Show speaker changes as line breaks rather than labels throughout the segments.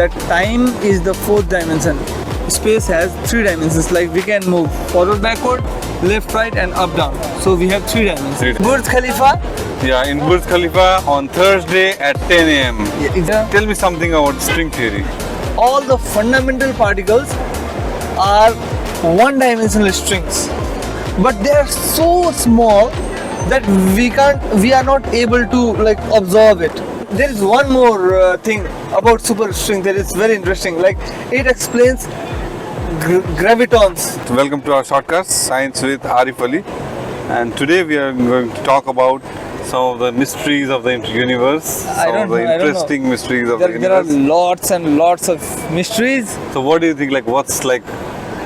that time is the fourth dimension. Space has three dimensions, like we can move forward, backward, left, right and up, down. So we have three dimensions. Burj Khalifa.
Yeah, in Burj Khalifa on Thursday at 10 a.m.
Yeah, exactly.
Tell me something about string theory.
All the fundamental particles are one-dimensional strings, but they are so small that we are not able to like absorb it. There is one more thing about superstring that is very interesting. Like it explains gravitons.
Welcome to our shortcast Science with Arif Ali, and today we are going to talk about some of the mysteries of the universe, some of the interesting mysteries of the universe.
There are lots and lots of mysteries.
So what do you think, like what's like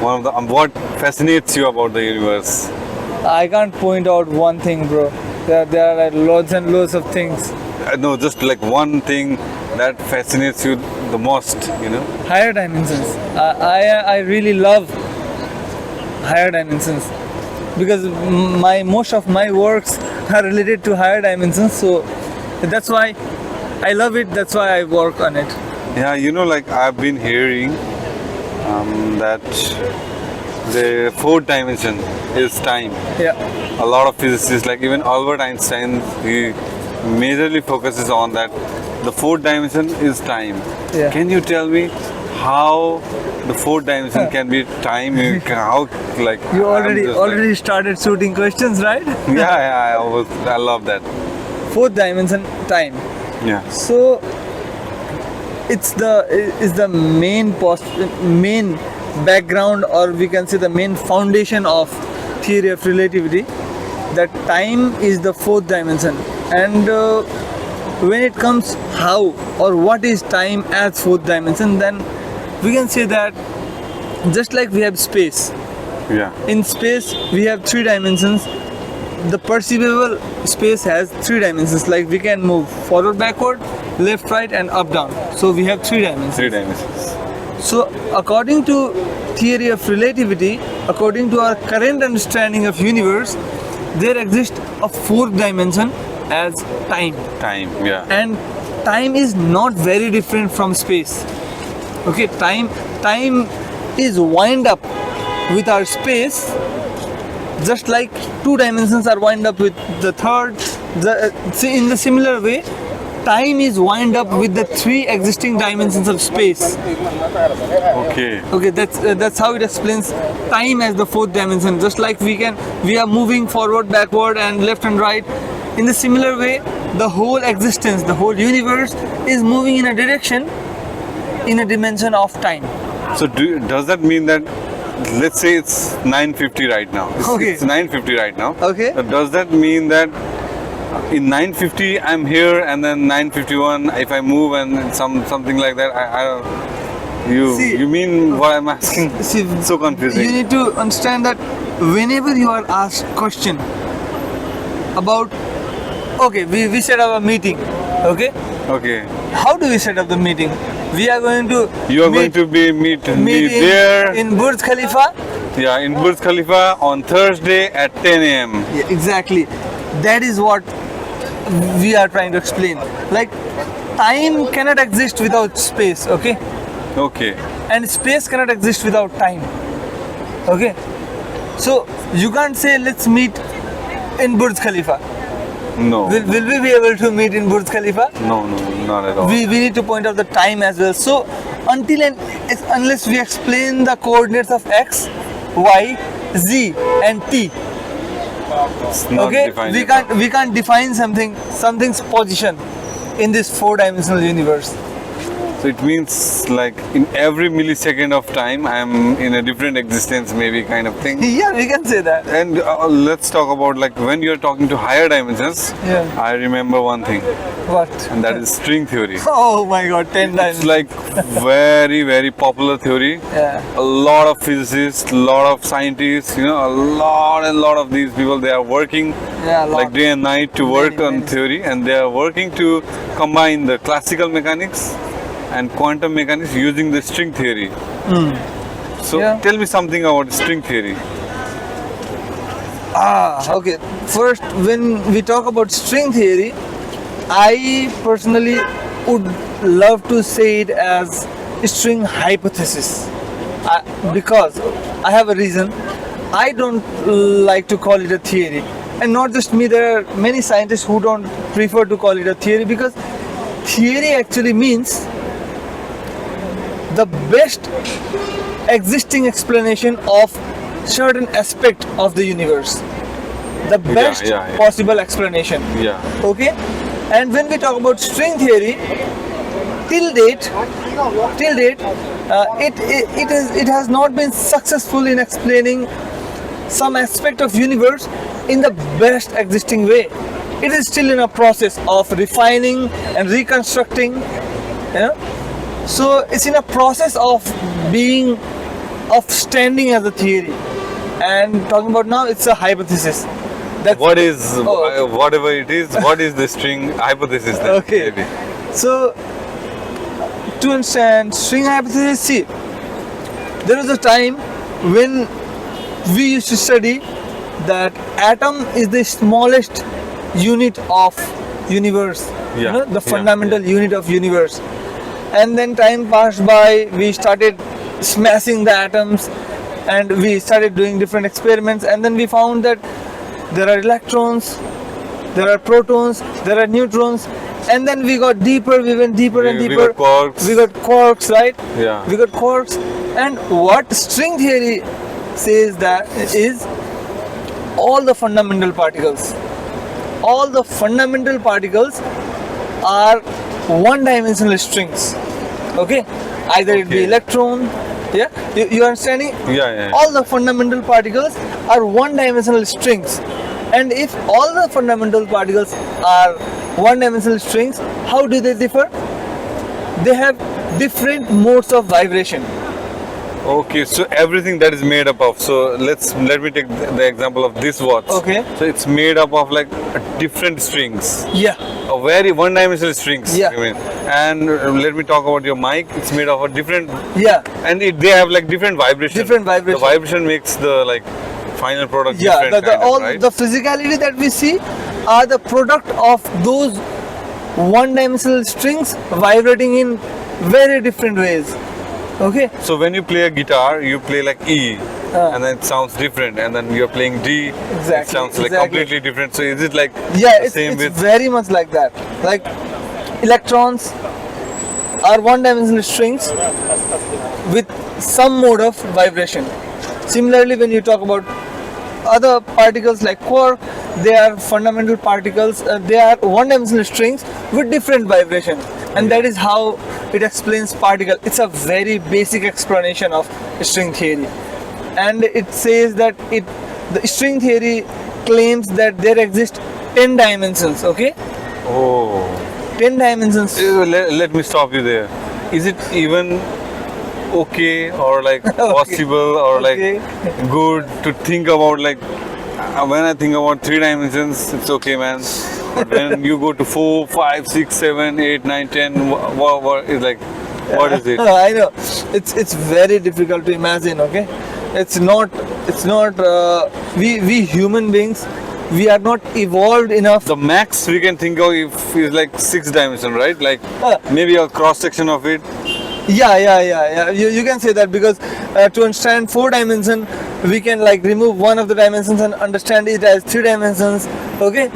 one of the what fascinates you about the universe?
I can't point out one thing, bro. There are like loads and loads of things.
No, just like one thing that fascinates you the most, you know?
Higher dimensions. I really love higher dimensions because most of my works are related to higher dimensions, so that's why I love it. That's why I work on it.
Yeah, you know, like I've been hearing that the fourth dimension is time.
Yeah.
A lot of physicists, like even Albert Einstein, he majorly focuses on that. The fourth dimension is time.
Yeah.
Can you tell me how the fourth dimension can be time? How, like
You already started shooting questions, right?
Yeah, I love that.
Fourth dimension, time.
Yeah.
So it's the main background, or we can say the main foundation of theory of relativity, that time is the fourth dimension. And when it comes how or what is time as fourth dimension, then we can say that just like we have space.
Yeah.
In space we have three dimensions. The perceivable space has three dimensions, like we can move forward, backward, left, right and up, down. So we have three dimensions.
Three dimensions.
So according to theory of relativity, according to our current understanding of universe, there exists a fourth dimension as time.
Time, yeah.
And time is not very different from space. Okay, time is wind up with our space, just like two dimensions are wind up with the third. In the similar way, time is wind up with the three existing dimensions of space.
Okay,
That's how it explains time as the fourth dimension. Just like we are moving forward, backward and left and right. In the similar way, the whole existence, the whole universe is moving in a direction, in a dimension of time.
so does that mean that, let's say it's 9:50 right now. It's 9:50 right now.
Okay.
Does that mean that in 9:50 I'm here, and then 9:51 if I move and something like that? I don't. You mean what I'm asking?
See,
so confusing.
You need to understand that whenever you are asked question about, okay, we set up a meeting, okay?
Okay.
How do we set up the meeting? We are going to
You are going to meet there.
in Burj Khalifa.
Yeah, in Burj Khalifa on Thursday at 10 a.m.
Yeah, exactly. That is what we are trying to explain. Like, time cannot exist without space, okay?
Okay.
And space cannot exist without time, okay? So you can't say let's meet in Burj Khalifa.
No.
Will we be able to meet in Burj Khalifa?
No, not at all.
We need to point out the time as well. So unless we explain the coordinates of x, y, z and t,
It's not
okay,
defined.
we can't define something's position in this four-dimensional universe.
So it means like in every millisecond of time I'm in a different existence, maybe, kind of thing.
Yeah, we can say that.
And let's talk about, like, when you're talking to higher dimensions.
Yeah.
I remember one thing,
What?
and that is string theory.
Oh my God, 10 times.
It's like very, very popular theory.
Yeah.
A lot of physicists, a lot of scientists, you know, a lot of these people, they are working
Yeah, a lot.
like day and night to work on
many.
theory, and they are working to combine the classical mechanics and quantum mechanics using the string theory. So
Yeah.
tell me something about string theory.
Okay. First, when we talk about string theory, I personally would love to say it as string hypothesis. Because I have a reason. I don't like to call it a theory. And not just me, there are many scientists who don't prefer to call it a theory, because theory actually means the best existing explanation of certain aspect of the universe. The best possible explanation.
Yeah.
Okay? And when we talk about string theory, till date, it has not been successful in explaining some aspect of universe in the best existing way. It is still in a process of refining and reconstructing. So it's in a process of standing as a theory. And talking about now, it's a hypothesis.
What is whatever it is? What is the string hypothesis? Then,
okay.
maybe?
So to understand string hypothesis, see, there was a time when we used to study that atom is the smallest unit of universe. The fundamental unit of universe. And then time passed by, we started smashing the atoms, and we started doing different experiments, and then we found that there are electrons, there are protons, there are neutrons, and then we got deeper, we went deeper and deeper. We got quarks, right?
Yeah.
We got quarks. And what string theory says that is all the fundamental particles are one-dimensional strings. Okay? Either it be electron, you understanding?
Yeah.
All the fundamental particles are one-dimensional strings. And if all the fundamental particles are one-dimensional strings, how do they differ? They have different modes of vibration.
Okay, so everything that is made up of, so let me take the example of this watch.
Okay.
So it's made up of like different strings.
Yeah.
A very one-dimensional strings.
Yeah.
I mean, and let me talk about your mic. It's made of a different.
Yeah.
And they have like different vibration.
Different vibration.
The vibration makes the like final product
Yeah.
different. Right?
The physicality that we see are the product of those one-dimensional strings vibrating in very different ways. Okay.
So when you play a guitar, you play like E, and then it sounds different, and then you're playing D, it sounds like completely different. So is it like
it's very much like that. Like electrons are one-dimensional strings with some mode of vibration. Similarly, when you talk about other particles like quark, they are fundamental particles. They are one-dimensional strings with different vibration, and that is how it explains particle. It's a very basic explanation of string theory, and it says that the string theory claims that there exist 10 dimensions. Okay.
Oh.
10 dimensions.
Let me stop you there. Is it even okay or like possible or like good to think about like when I think about 3 dimensions, it's okay, man. But when you go to 4, 5, 6, 7, 8, 9, 10, what is like? What is it?
I know. It's very difficult to imagine. Okay, it's not. We human beings, we are not evolved enough.
The max we can think of is like 6 dimension, right? Like maybe a cross section of it.
Yeah. You can say that, because to understand 4 dimension, we can like remove one of the dimensions and understand it as 3 dimensions. Okay.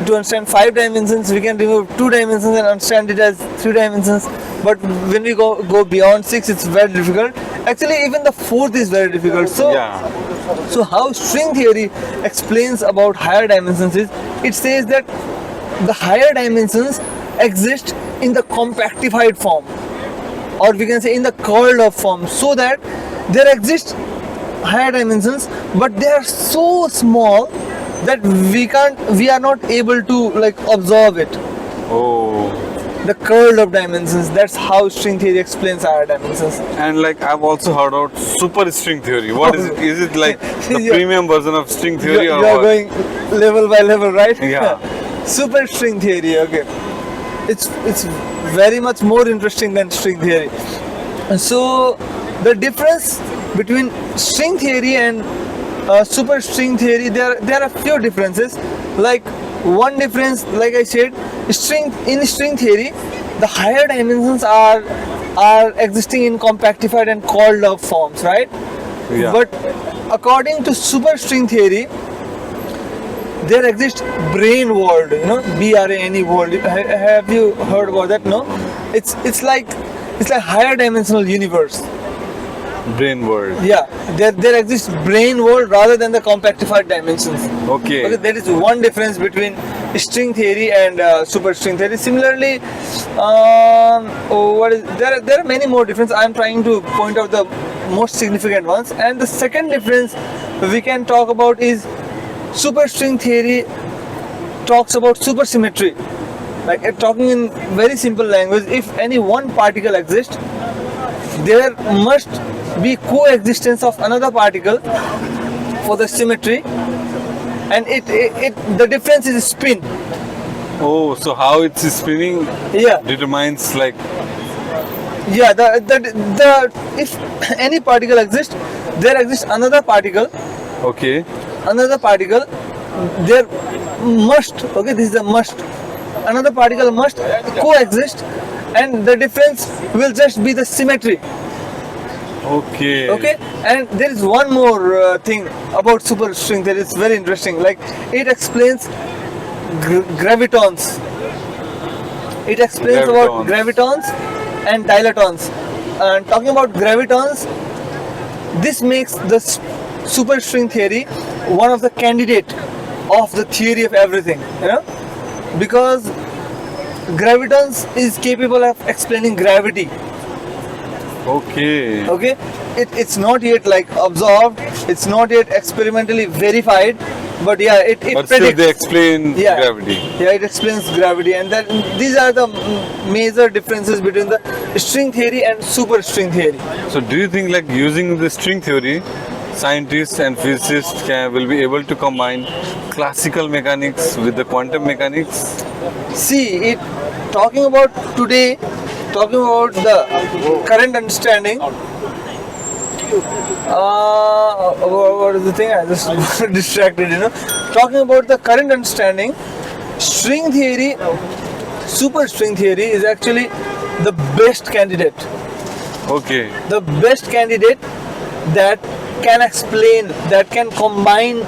To understand 5 dimensions, we can remove 2 dimensions and understand it as 3 dimensions. But when we go beyond 6, it's very difficult. Actually, even the 4th is very difficult. So how string theory explains about higher dimensions is, it says that the higher dimensions exist in the compactified form, or we can say in the curled up form, so that there exist higher dimensions, but they are so small that we are not able to like observe it.
Oh.
The curled up dimensions. That's how string theory explains higher dimensions.
And like I've also heard about super string theory. What is it? Is it like the premium version of string theory?
You are going level by level, right?
Yeah.
Super string theory. Okay. It's very much more interesting than string theory. And so the difference between string theory and super string theory, there are a few differences. Like one difference, like I said, in string theory, the higher dimensions are are existing in compactified and called up forms, right?
Yeah.
But according to superstring theory, there exists brain world, BRANE world. Have you heard about that? No, it's like higher dimensional universe.
Brain world.
Yeah, there exists brain world rather than the compactified dimensions.
Okay.
There is one difference between string theory and superstring theory. Similarly, there are many more differences. I am trying to point out the most significant ones. And the second difference we can talk about is superstring theory talks about supersymmetry. Like talking in very simple language, if any one particle exists, there must be coexistence of another particle for the symmetry, and the difference is spin.
Oh, so how it's spinning
Yeah,
determines like.
yeah. The if any particle exists, there exists another particle.
Okay.
Another particle, there must. Okay, this is a must. Another particle must coexist, and the difference will just be the symmetry.
Okay.
Okay, and there is one more thing about superstring that is very interesting. Like it explains gravitons. It explains about gravitons and dilatons. And talking about gravitons, this makes the superstring theory one of the candidate of the theory of everything. Because gravitons is capable of explaining gravity.
Okay.
Okay, it's not yet like observed, it's not yet experimentally verified, but yeah, it
But
predicts.
still they explain
Yeah.
gravity.
Yeah, it explains gravity, and that these are the major differences between the string theory and superstring theory.
So do you think like using the string theory, scientists and physicists will be able to combine classical mechanics with the quantum mechanics?
See, talking about today, talking about the current understanding. What is the thing? I just got distracted. Talking about the current understanding, string theory, superstring theory is actually the best candidate.
Okay.
The best candidate that can explain, that can combine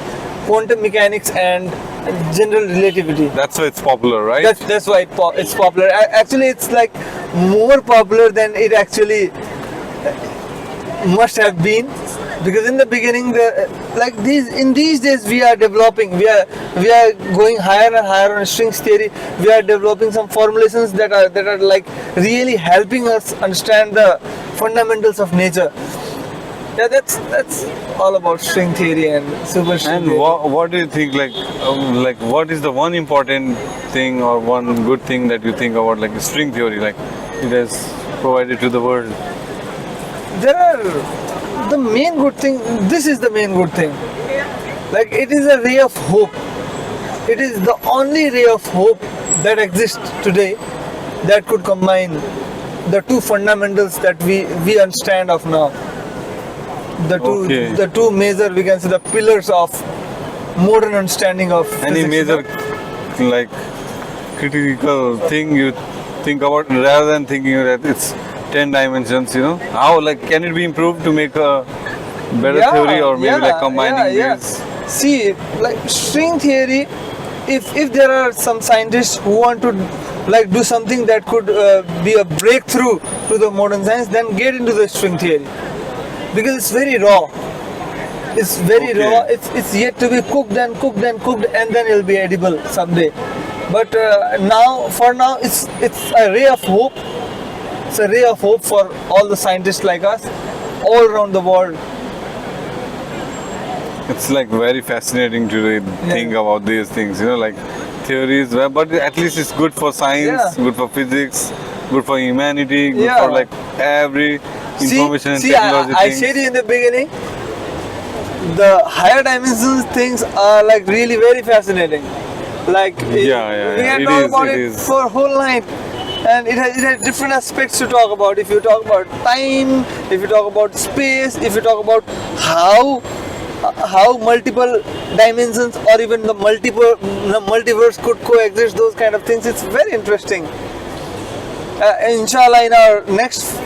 quantum mechanics and general relativity.
That's why it's popular, right?
That's why it's popular. Actually, it's like more popular than it actually must have been, because in the beginning, in these days, we are developing. We are going higher and higher on strings theory. We are developing some formulations that are like really helping us understand the fundamentals of nature. Yeah, that's all about string theory and superstring
And
theory.
what do you think? Like what is the one important thing or one good thing that you think about like string theory? Like it has provided to the world.
There are the main good thing. This is the main good thing. Like it is a ray of hope. It is the only ray of hope that exists today that could combine the two fundamentals that we understand of now.
Okay.
The two major, we can say, the pillars of modern understanding of
Any
physics.
major like critical thing you think about rather than thinking that it's 10 dimensions, how like can it be improved to make a better theory or maybe like combining these?
See, like string theory, if there are some scientists who want to like do something that could be a breakthrough to the modern science, then get into the string theory, because it's very raw. It's very raw. It's yet to be cooked and cooked and cooked, and then it'll be edible someday. But for now, it's a ray of hope. It's a ray of hope for all the scientists like us, all around the world.
It's like very fascinating to think about these things, like theories, but at least it's good for science, good for physics, good for humanity, good for like every information and technology
I
things.
said in the beginning, the higher dimensions things are like really very fascinating. Like we can talk about it for a whole night, and it has different aspects to talk about. If you talk about time, if you talk about space, if you talk about how multiple dimensions or even the multiverse could coexist, those kind of things, it's very interesting. Inshallah, in our next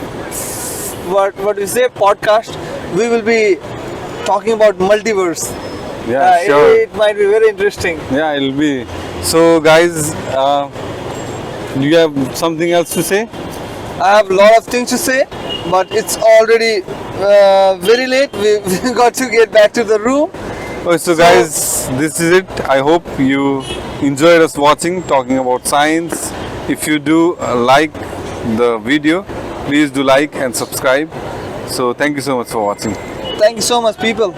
what we say podcast, we will be talking about multiverse.
Yeah, sure.
It might be very interesting.
Yeah, it'll be. So, guys, do you have something else to say?
I have a lot of things to say, but it's already very late. We got to get back to the room.
Oh, so, guys, this is it. I hope you enjoyed us watching, talking about science. If you do like the video, please do like and subscribe. So, thank you so much for watching.
Thank you so much, people.